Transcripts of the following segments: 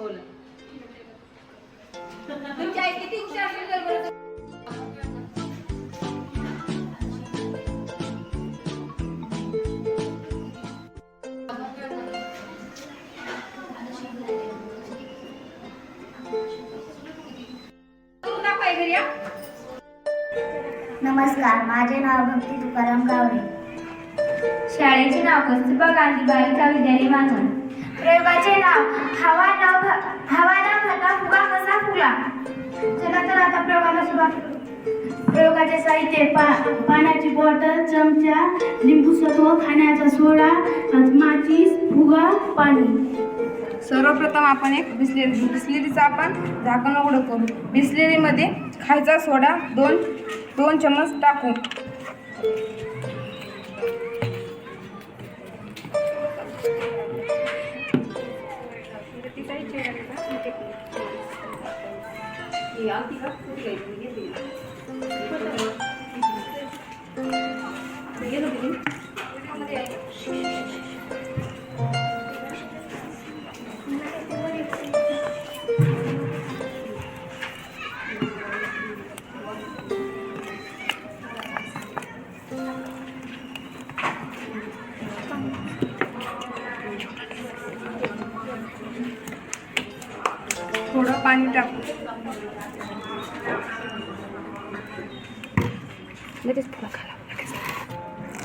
बोला. तुमची आई किती हुशार असेल बरं. नमस्कार, माझे नाव भक्ती तुकाराम गावडे. शाळेचे नाव कस्तुरबा गांधी बालिका विद्यालय मानवण. प्रयोगाचे नाव हवा न खाता फुगा कसा फुगला. चला तर आता प्रयोगाला सुरुवात करू. प्रयोगाचे साहित्य पाण्याची बॉटल, चमचा, लिंबू सत्व, खाण्याचा सोडा, माचीस, फुगा, पाणी. सर्वप्रथम आपण एक बिस्लेरीचा आपण झाकण उघडं करू. बिस्लेरीमध्ये खायचा सोडा दोन चमच टाकू. थोडं पाणी टाकू.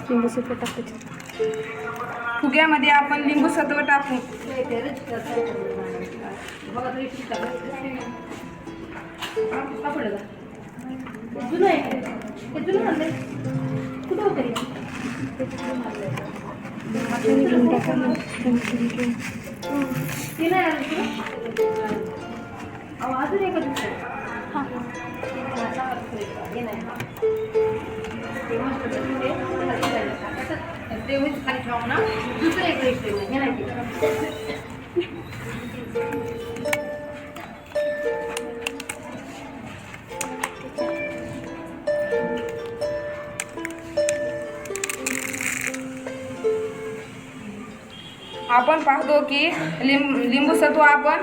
लिंबू सत्व टाकायचे. फुग्यामध्ये आपण लिंबू सत्व टाकू. अजून एक खाली ठेवू ना. दुसरं एक आपण पाहतो की लिंबू सत्व आपण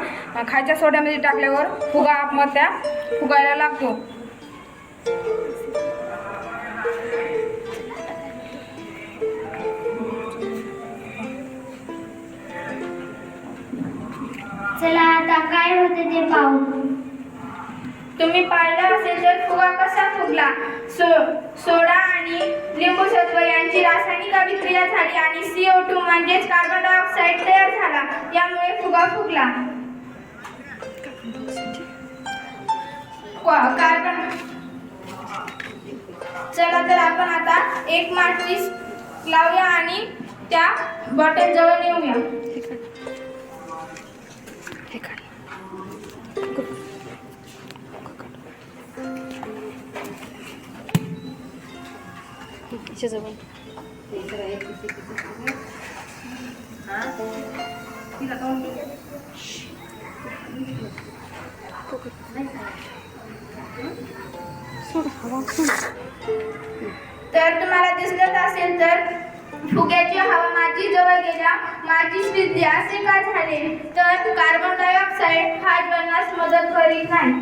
खायच्या सोड्यामध्ये टाकल्यावर फुगा आत्महत्या फुगायला लागतो. चला आता काय होते ते पाहू. तुम्ही पाहिलं असेल तर फुगा कसा फुगला. सोडा आणि लिंबू सत्व यांची रासायनिक अभिक्रिया झाली आणि CO2 म्हणजेच कार्बन डायऑक्साईड तयार झाला. यामुळे फुगा फुगला. चला तर आपण आता एक माचीस लावूया आणि त्या बॉटल जवळ नेऊया. तर तुम्हाला दिसत असेल तर फुग्याची हवा माची जवळ गेल्या माचीस विजली. असे का झाले तर कार्बन डायऑक्साईड हा ज्वलनास मदत करीत नाही.